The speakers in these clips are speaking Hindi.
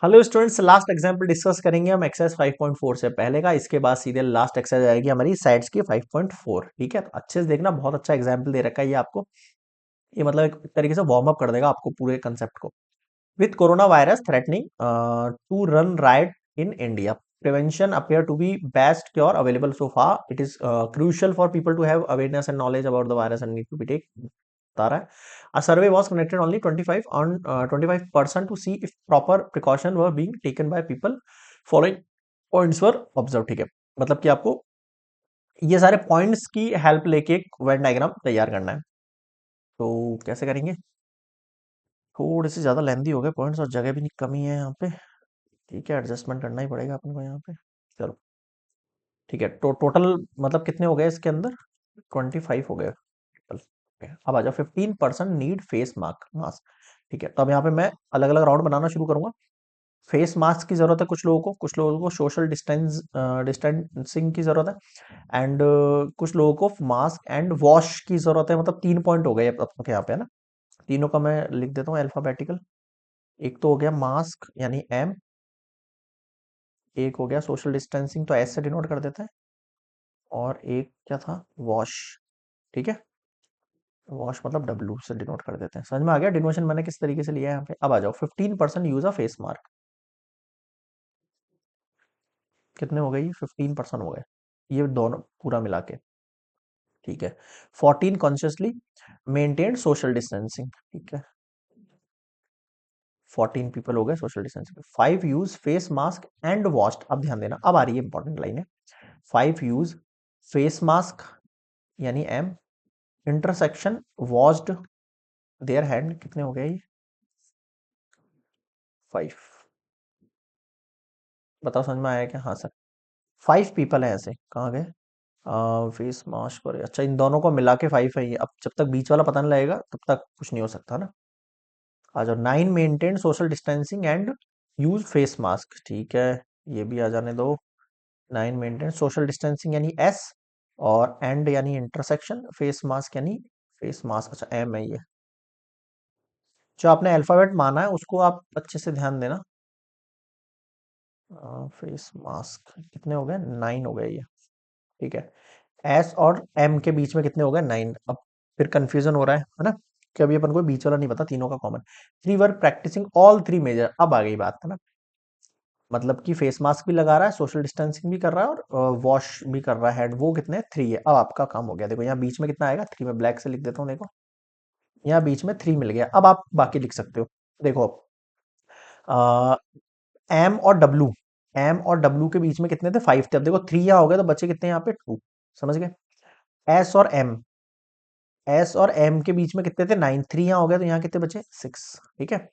Hello students, last example discuss करेंगे हम एक्सरसाइज 5.4 से पहले का। इसके बाद सीधे लास्ट एक्सरसाइज आएगी हमारी साइड्स की 5.4। ठीक है, तो अच्छे से देखना, बहुत अच्छा एग्जाम्पल दे रखा है ये आपको। ये मतलब एक तरीके से वार्म अप कर देगा आपको पूरे कंसेप्ट को। With corona virus threatening to run right in India, prevention appear to be best cure available so far. It is crucial for people to have awareness and knowledge about the virus and need to be taken. बता रहा है a survey was conducted only 25% to see if proper precaution were being taken by people following points were observed। ठीक है, मतलब कि आपको ये सारे पॉइंट्स की हेल्प लेके एक वेन डायग्राम तैयार करना है। तो कैसे करेंगे? थोड़े से ज्यादा लेंदी हो गए पॉइंट्स और जगह भी नहीं कमी है यहाँ पे। ठीक है, एडजस्टमेंट करना ही पड़ेगा अपन को यहाँ पे। चलो ठीक है, तो टोटल मतलब कितने हो गए इसके अंदर? 25 हो गए टोटल। अब आ जाओ 15% नीड फेस मास्क। ठीक है, तो अब यहाँ पे मैं अलग अलग राउंड बनाना शुरू करूंगा। फेस मास्क की जरूरत है कुछ लोगों को, कुछ लोगों को सोशल डिस्टेंसिंग की जरूरत है, एंड कुछ लोगों को मास्क एंड वॉश की जरूरत है। मतलब 3 पॉइंट हो गए अब तक यहाँ पे, है ना। तीनों का मैं लिख देता हूँ अल्फाबेटिकल। एक तो हो गया मास्क यानी एम, एक हो गया सोशल डिस्टेंसिंग तो एस से डिनोट कर देते हैं, और एक क्या था? वॉश। ठीक है, वॉश मतलब डब्ल्यू से डिनोट कर देते हैं। समझ में आ गया डिनोशन मैंने किस तरीके से लिया है यहाँ पे। अब आ जाओ 15% यूज ऑफ फेस मास्क। कितने हो गए? ये 15% हो गए, ये दोनों पूरा मिला के। ठीक है, 14 कॉन्शियसली मेंटेन सोशल डिस्टेंसिंग। ठीक है, 14 पीपल हो गए social distancing. 5 use face mask and washed. अब ध्यान देना, अब आ रही है इंपॉर्टेंट लाइन है। 5 यूज फेस मास्क यानी M, intersection washed their hand. कितने हो गए ये? 5। बताओ समझ में आया क्या? हाँ सर, 5 पीपल है ऐसे। कहाँ गए? फेस मास्क पर, अच्छा इन दोनों को मिला के 5 है ये। अब जब तक बीच वाला पता नहीं लगेगा तब तक कुछ नहीं हो सकता ना। आ जाओ 9 maintain social distancing and use face mask. ठीक है, ये भी आ जाने दो। 9 मेंटेन सोशल डिस्टेंसिंग यानी एस, और एंड यानी इंटरसेक्शन, फेस मास्क यानी फेस मास्क। अच्छा एम है ये। जो आपने अल्फाबेट माना है उसको आप अच्छे से ध्यान देना। फेस मास्क कितने हो गए? 9 हो गए ये। ठीक है, एस और एम के बीच में कितने हो गए? 9। अब फिर कंफ्यूजन हो रहा है ना, कि अभी अपन को बीच वाला नहीं पता, तीनों का common. 3 were practising all 3 major. अब आ गई बात, है ना। मतलब कि फेस मास्क भी लगा रहा है, सोशल डिस्टेंसिंग भी कर रहा है, और वॉश भी कर रहा है। वो कितने? 3 है। अब आपका काम हो गया। देखो यहाँ बीच में कितना आएगा? 3। में ब्लैक से लिख देता हूँ, देखो यहाँ बीच में 3 मिल गया। अब आप बाकी लिख सकते हो। देखो एम और डब्लू, एम और डब्लू के बीच में कितने थे? 5 थे। अब देखो 3 यहाँ हो गए तो बचे कितने यहाँ पे? 2। समझ गए? एस और एम, एस और एम के बीच में कितने थे? 9। 3 यहाँ हो गया तो यहाँ कितने बचे? 6। ठीक है,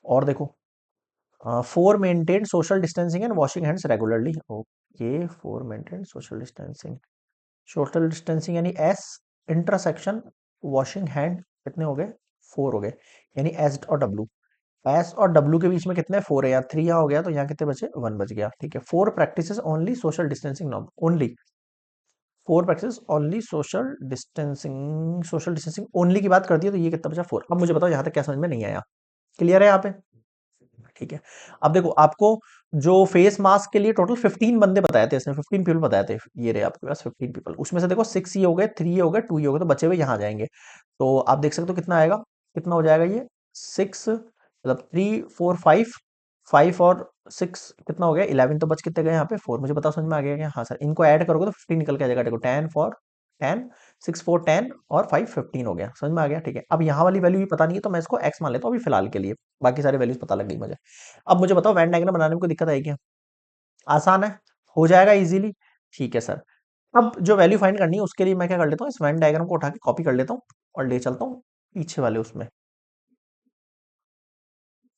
और देखो 4 maintain social distancing and washing hands regularly. Okay, 4 maintain social distancing, social distancing यानी एस, इंटरसेक्शन वॉशिंग हैंड, कितने हो गए? 4 हो गए, यानी एस और डब्लू। एस और डब्लू के बीच में कितने? 4 है। यहाँ 3 यहाँ हो गया तो यहाँ कितने बचे? 1 बच गया। ठीक है, 4 practice only social distancing norm only. 4 practice only social distancing only की बात करती है, तो ये कितना बचा? 4। अब मुझे बताओ यहाँ तक क्या समझ में नहीं आया? क्लियर है यहाँ पे? ठीक है, अब देखो आपको जो फेस मास्क के लिए टोटल 15 बंदे बताए थे इसने, 15 पीपल बताए थे। ये रहे आपके पास 15 पीपल। उसमें से देखो 6 ये हो गए, 3 ये हो गए, 2 ये हो गए, तो बचे हुए यहाँ आ जाएंगे। तो आप देख सकते हो कितना आएगा, कितना हो जाएगा ये? 6 मतलब 3 4 5, 5 और 6 कितना हो गया? 11। तो बच कितने गए यहाँ पे? 4। मुझे बताओ समझ में आ गया क्या? हाँ सर, इनको ऐड करोगे तो 15 निकल के आ जाएगा। देखो 10 4 10, 6 4 10 और 5 15 हो गया। समझ में आ गया? ठीक है, अब यहाँ वाली वैल्यू भी पता नहीं है तो मैं इसको x मान लेता हूँ अभी फिलहाल के लिए। बाकी सारी वैल्यूज पता लग गई मुझे। अब मुझे बताओ वेन डायग्राम बनाने में कोई दिक्कत आई क्या? आसान है, हो जाएगा इजीली। ठीक है सर, अब जो वैल्यू फाइंड करनी है उसके लिए मैं क्या कर लेता हूँ, इस वेन डायग्राम को उठा के कॉपी कर लेता हूँ और ले चलता हूँ पीछे वाले उसमें।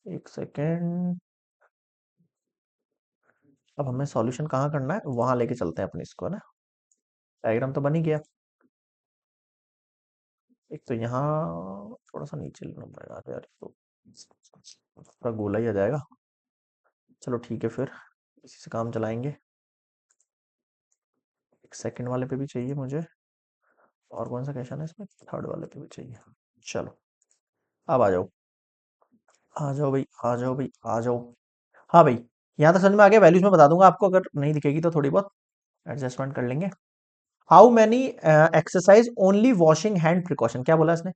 एक सेकेंड, अब हमें सॉल्यूशन कहाँ करना है, वहां लेके चलते हैं अपने इसको, है ना। डायग्राम तो बन ही गया। एक तो यहाँ थोड़ा सा नीचे लेना पड़ेगा यार, तो थोड़ा गोला ही आ जाएगा। चलो ठीक है, फिर इसी से काम चलाएंगे। एक सेकंड वाले पे भी चाहिए मुझे, और कौन सा क्वेश्चन है इसमें? थर्ड वाले पे भी चाहिए। चलो अब आ जाओ, आ जाओ भाई, आ जाओ भाई, आ जाओ। हाँ भाई, यहाँ तक समझ में आ गया। वैल्यूज में बता दूंगा आपको, अगर नहीं दिखेगी तो थोड़ी बहुत एडजस्टमेंट कर लेंगे। How many exercise only washing hand precaution, क्या बोला इसने?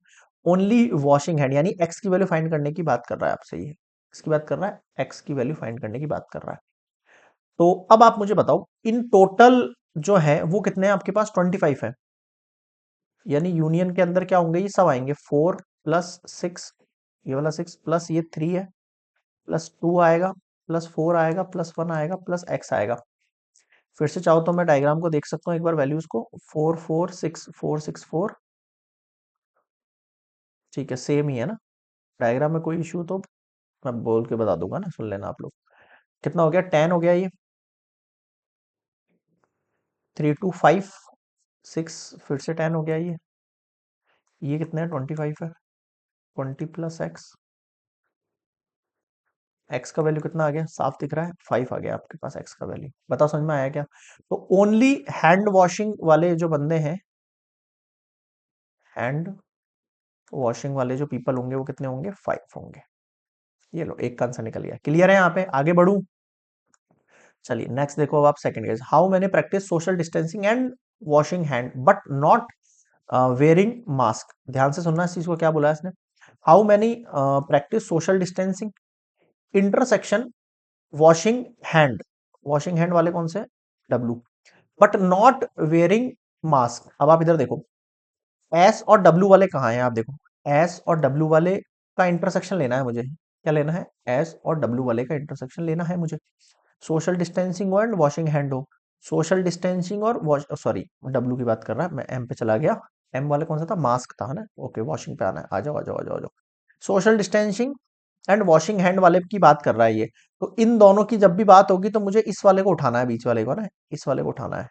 ओनली वॉशिंग हैंड, यानी एक्स की वैल्यू फाइंड करने की बात कर रहा है आपसे, ये एक्स की बात कर रहा है, एक्स की वैल्यू फाइंड करने की बात कर रहा है। तो अब आप मुझे बताओ, इन टोटल जो है वो कितने हैं आपके पास? 25 है, यानी यूनियन के अंदर क्या होंगे? ये सब आएंगे, 4 + 6, ये वाला 6 प्लस ये 3 है, +2 आएगा, +4 आएगा, +1 आएगा, प्लस एक्स आएगा। फिर से चाहो तो मैं डायग्राम को देख सकता हूँ एक बार, वैल्यूज को, 4 4 6 4 6 4, ठीक है, सेम ही है ना। डायग्राम में कोई इशू तो मैं बोल के बता दूंगा ना, सुन लेना आप लोग। कितना हो गया? 10 हो गया ये, 3 2 5 6, फिर से 10 हो गया ये कितना है? 25 है, 20 + एक्स, एक्स का वैल्यू कितना आ गया? साफ दिख रहा है, 5 आ गया आपके पास एक्स का वैल्यू। बताओ समझ में आया क्या? तो ओनली हैंड वॉशिंग वाले जो बंदे हैं, हैंड वॉशिंग वाले जो पीपल होंगे वो कितने होंगे? 5 होंगे। ये लो, एक का आंसर निकल गया। क्लियर है? यहाँ पे आगे बढ़ू? चलिए नेक्स्ट देखो, अब आप सेकंड केस, हाउ मैंने practice social distancing and washing hand but not wearing mask. ध्यान से सुनना इस चीज को, क्या बोला है इसने? How many practice social distancing intersection washing hand, washing hand वाले कौन से? W, but not wearing mask. अब आप इधर देखो, एस और डब्लू वाले कहाँ हैं? आप देखो, एस और डब्लू वाले का इंटरसेक्शन लेना है मुझे। क्या लेना है? एस और डब्लू वाले का इंटरसेक्शन लेना है मुझे। सोशल डिस्टेंसिंग हो एंड वॉशिंग हैंड हो, सोशल डिस्टेंसिंग और वॉश, सॉरी डब्लू की बात कर रहा है मैं, एम पे चला गया। एम वाले कौन सा था? मास्क था, है ना? ओके, वॉशिंग पे आना है, आ जाओ आ जाओ आ जाओ आ जाओ। Social distancing and washing hand वाले की बात कर रहा है ये। तो इन दोनों की जब भी बात होगी तो मुझे इस वाले को उठाना है, बीच वाले को ना, इस वाले को उठाना है,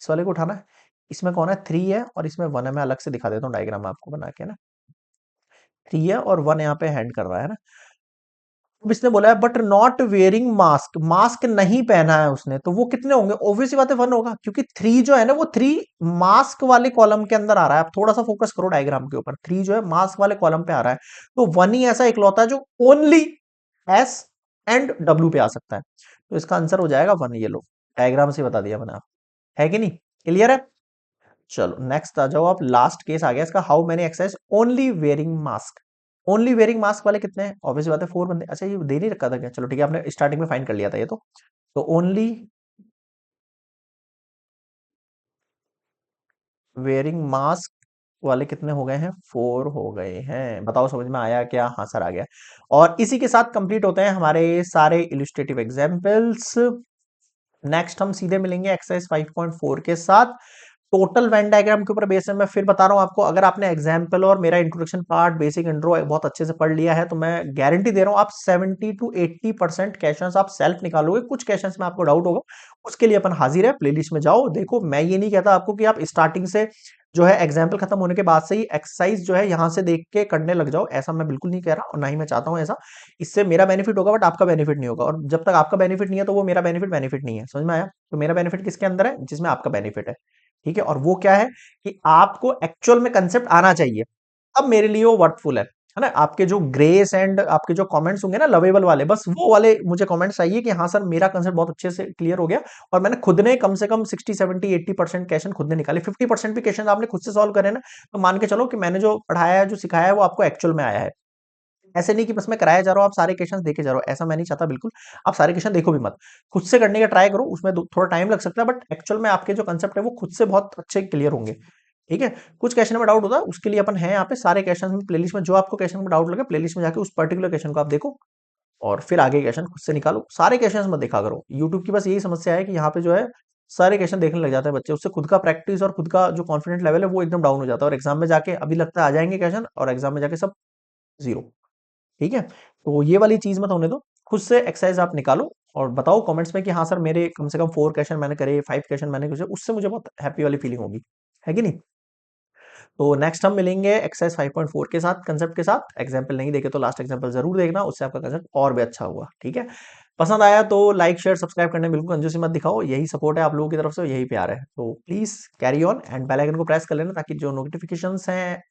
इस वाले को उठाना है। इसमें कौन है? 3 है और इसमें 1 है। मैं अलग से दिखा देता हूँ डायग्राम आपको बना के ना, 3 है और 1 यहाँ पे हैंड कर रहा है ना। अब इसने बोला है but not wearing mask, mask नहीं पहना है उसने, तो वो कितने होंगे? ऑब्वियसली बात है 1 होगा, क्योंकि 3 जो है ना वो 3 मास्क वाले कॉलम के अंदर आ रहा है। आप थोड़ा सा फोकस करो डायग्राम के ऊपर, 3 जो है मास्क वाले कॉलम पे आ रहा है। तो 1 ही ऐसा इकलौता है जो ओनली एस एंड डब्ल्यू पे आ सकता है। तो इसका आंसर हो जाएगा 1। ये लो, डायग्राम से बता दिया मैंने आप, है कि नहीं? क्लियर है? चलो नेक्स्ट आ जाओ आप, लास्ट केस आ गया इसका, how many exercise only wearing mask. Only wearing mask वाले कितने हैं? ऑब्वियस बात है 4 बंदे। अच्छा, ये दे नहीं रखा था क्या? चलो ठीक है, आपने स्टार्टिंग में फाइंड कर लिया था ये तो ओनली वेयरिंग मास्क वाले कितने हो गए हैं? 4 हो गए हैं। बताओ समझ में आया क्या? हाँ सर, आ गया। और इसी के साथ कंप्लीट होते हैं हमारे सारे इलस्ट्रेटिव एग्जाम्पल्स। नेक्स्ट हम सीधे मिलेंगे एक्सरसाइज 5.4 के साथ। टोटल वेन डायग्राम के ऊपर बेस है। मैं फिर बता रहा हूं आपको, अगर आपने एग्जाम्पल और मेरा इंट्रोडक्शन पार्ट, बेसिक इंट्रो बहुत अच्छे से पढ़ लिया है तो मैं गारंटी दे रहा हूं आप 70 to 80% क्वेश्चंस आप सेल्फ निकालोगे। कुछ क्वेश्चंस में आपको डाउट होगा, उसके लिए अपन हाजिर है, प्लेलिस्ट में जाओ देखो। मैं ये नहीं कहता आपको कि आप स्टार्टिंग से जो है एग्जाम्पल खत्म होने के बाद से ही एक्सरसाइज जो है यहां से देख के करने लग जाओ, ऐसा मैं बिल्कुल नहीं कह रहा और ना ही मैं चाहता हूं ऐसा। इससे मेरा बेनिफिट होगा बट आपका बेनिफिट नहीं होगा, और जब तक आपका बेनिफिट नहीं है तो वो मेरा बेनिफिट बेनिफिट नहीं है। समझ में आया? तो मेरा बेनिफिट किसके अंदर है? जिसमें आपका बेनिफिट है। ठीक है, और वो क्या है कि आपको एक्चुअल में कंसेप्ट आना चाहिए, अब मेरे लिए वो वर्थफुल है ना। आपके जो ग्रेस एंड आपके जो कमेंट्स होंगे ना लवेबल वाले, बस वो वाले मुझे कमेंट्स चाहिए कि हाँ सर मेरा कंसेप्ट बहुत अच्छे से क्लियर हो गया, और मैंने खुद ने कम से कम 60 70 80% क्वेश्चन खुद ने निकाले, 50% भी क्वेश्चन आपने खुद से सॉल्व करे ना, तो मान के चलो कि मैंने जो पढ़ाया है, जो सिखाया है, वो आपको एक्चुअल में आया है। ऐसे नहीं कि बस मैं कराया जा रहा हूँ, आप सारे क्वेश्चन देखे जा रहे हो, ऐसा मैं नहीं चाहता बिल्कुल। आप सारे क्वेश्चन देखो भी मत, खुद से करने का ट्राई करो, उसमें थोड़ा टाइम लग सकता है बट एक्चुअल में आपके जो कंसेप्ट है वो खुद से बहुत अच्छे क्लियर होंगे। ठीक है, कुछ क्वेश्चन में डाउट होता है, उसके लिए अपन है यहाँ पे सारे क्वेश्चन में प्लेलिस्ट में, जो आपको क्वेश्चन में डाउट लगे प्लेलिस्ट में जाके उस पर्टिकुलर क्वेश्चन को आप देखो और फिर आगे क्वेश्चन खुद से निकालो। सारे क्वेश्चन मत देखा करो, यूट्यूब की बस यही समस्या है कि यहाँ पे जो है सारे क्वेश्चन देखने लग जाते हैं बच्चे, उससे खुद का प्रैक्टिस और खुद का जो कॉन्फिडेंट लेवल है वो एकदम डाउन हो जाता है, और एग्जाम में जाके अभी लगता है आ जाएंगे क्वेश्चन और एग्जाम में जाके सब जीरो। ठीक है, तो ये वाली चीज मत होने दो, खुद से एक्सरसाइज आप निकालो और बताओ कमेंट्स में कि हाँ सर मेरे कम से कम 4 क्वेश्चन मैंने करे, 5 क्वेश्चन मैंने करे, उससे मुझे बहुत हैप्पी वाली फीलिंग होगी, है कि नहीं? तो नेक्स्ट हम मिलेंगे एक्सरसाइज 5.4 के साथ, कंसेप्ट के साथ। एग्जाम्पल नहीं देखे तो लास्ट एग्जाम्पल जरूर देखना, उससे आपका कंसेप्ट और भी अच्छा हुआ। ठीक है, पसंद आया तो लाइक शेयर सब्सक्राइब करने में बिल्कुल कंजूसी मत दिखाओ, यही सपोर्ट है आप लोगों की तरफ से, यही प्यार है। तो please carry on and bell icon को प्रेस कर लेना, ताकि जो नोटिफिकेशंस हैं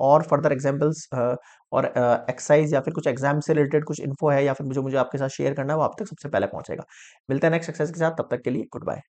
और फर्दर एग्जांपल्स और एक्सरसाइज या फिर कुछ एग्जाम से रिलेटेड कुछ इन्फो है या फिर जो मुझे आपके साथ शेयर करना है वो आप तक सबसे पहले पहुंचेगा। मिलते हैं नेक्स्ट एक्सरसाइज के साथ, तब तक के लिए गुड बाय।